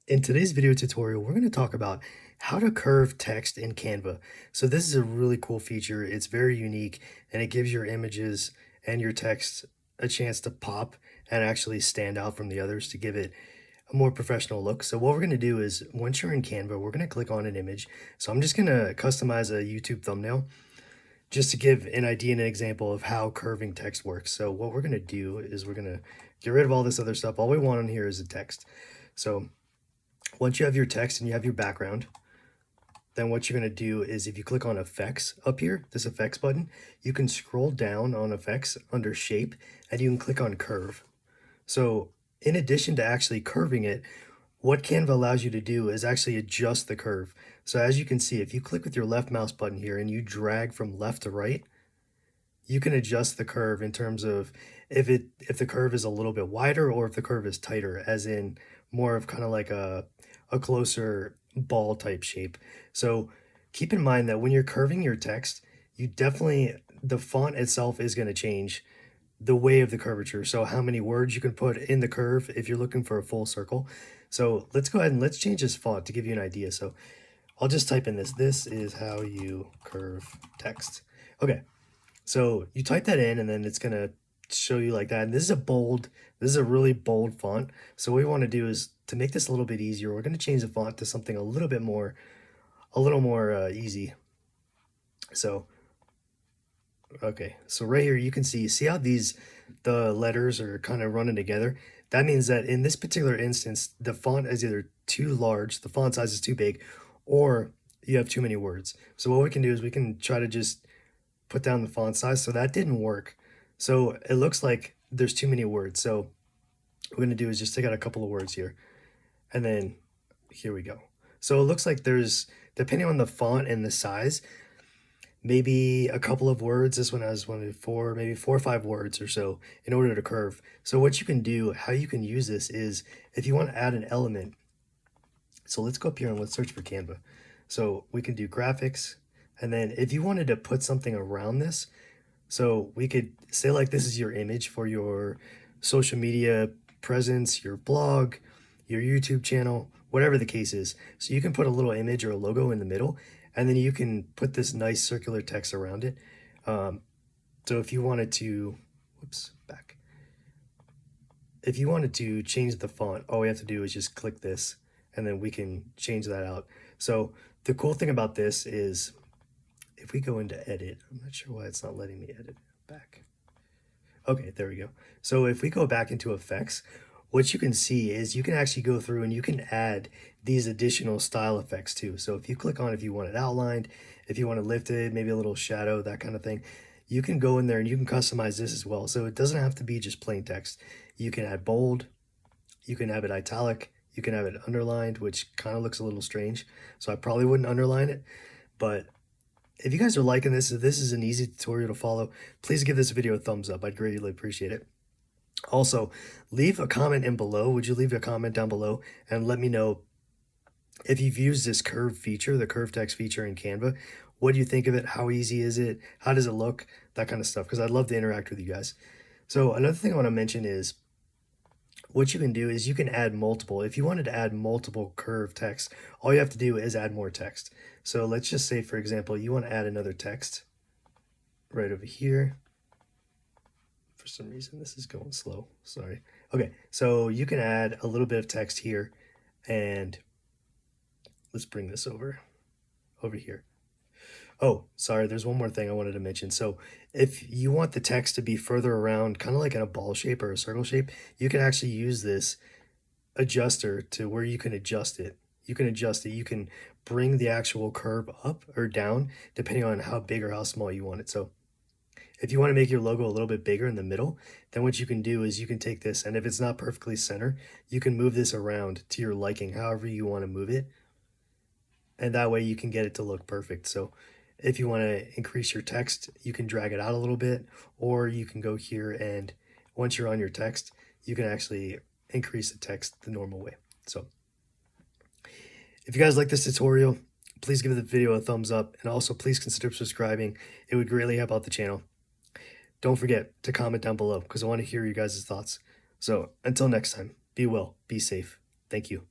In today's video tutorial, we're going to talk about how to curve text in Canva. So this is a really cool feature. It's very unique and it gives your images and your text a chance to pop and actually stand out from the others to give it a more professional look. So what we're going to do is once you're in Canva, we're going to click on an image. So I'm just going to customize a YouTube thumbnail just to give an idea and an example of how curving text works. So what we're going to do is we're going to get rid of all this other stuff. All we want on here is the text. So once you have your text and you have your background, then what you're going to do is if you click on effects up here, this effects button, you can scroll down on effects under shape and you can click on curve. So in addition to actually curving it, what Canva allows you to do is actually adjust the curve. So as you can see, if you click with your left mouse button here and you drag from left to right, you can adjust the curve in terms of if the curve is a little bit wider or if the curve is tighter, as in more of kind of like a closer ball type shape. So keep in mind that when you're curving your text, you definitely, the font itself is going to change the way of the curvature. So how many words you can put in the curve if you're looking for a full circle. So let's go ahead and let's change this font to give you an idea. So I'll just type in this. This is how you curve text. Okay. So you type that in and then it's going to show you like that. And this is a really bold font. So what we want to do is to make this a little bit easier, we're going to change the font to something a little more easy. So, okay. So right here, you can see how the letters are kind of running together. That means that in this particular instance, the font is either too large, the font size is too big, or you have too many words. So what we can do is we can try to just put down the font size. So that didn't work. So it looks like there's too many words. So what we're going to do is just take out a couple of words here. And then here we go. So it looks like there's, depending on the font and the size, maybe a couple of words. This one has maybe 4 or 5 words or so in order to curve. So what you can do, how you can use this is if you want to add an element. So let's go up here and let's search for Canva. So we can do graphics. And then if you wanted to put something around this, so we could say like this is your image for your social media presence, your blog, your YouTube channel, whatever the case is. So you can put a little image or a logo in the middle, and then you can put this nice circular text around it. So if you wanted to, if you wanted to change the font, all we have to do is just click this, and then we can change that out. So the cool thing about this is if we go into edit, I'm not sure why it's not letting me edit back. Okay, there we go. So if we go back into effects, what you can see is you can actually go through and you can add these additional style effects too. So if you click on, if you want it outlined, if you want it lifted, maybe a little shadow, that kind of thing, you can go in there and you can customize this as well. So it doesn't have to be just plain text. You can add bold, you can have it italic, you can have it underlined, which kind of looks a little strange. So I probably wouldn't underline it, but if you guys are liking this, if this is an easy tutorial to follow, please give this video a thumbs up. I'd greatly appreciate it. Also, leave a comment in below. Would you leave a comment down below and let me know if you've used this curve feature, the curve text feature in Canva? What do you think of it? How easy is it? How does it look? That kind of stuff, because I'd love to interact with you guys. So another thing I want to mention is what you can do is you can add multiple. If you wanted to add multiple curve text, all you have to do is add more text. So let's just say, for example, you want to add another text right over here. For some reason, this is going slow. Sorry. Okay, so you can add a little bit of text here, and let's bring this over here. Oh, sorry, there's one more thing I wanted to mention. So if you want the text to be further around, kind of like in a ball shape or a circle shape, you can actually use this adjuster to where you can adjust it. You can adjust it. You can bring the actual curve up or down depending on how big or how small you want it. So if you want to make your logo a little bit bigger in the middle, then what you can do is you can take this, and if it's not perfectly center, you can move this around to your liking, however you want to move it. And that way you can get it to look perfect. So if you want to increase your text, you can drag it out a little bit, or you can go here and once you're on your text, you can actually increase the text the normal way. So if you guys like this tutorial, please give the video a thumbs up, and also please consider subscribing. It would greatly help out the channel. Don't forget to comment down below because I want to hear you guys' thoughts. So until next time, be well, be safe. Thank you.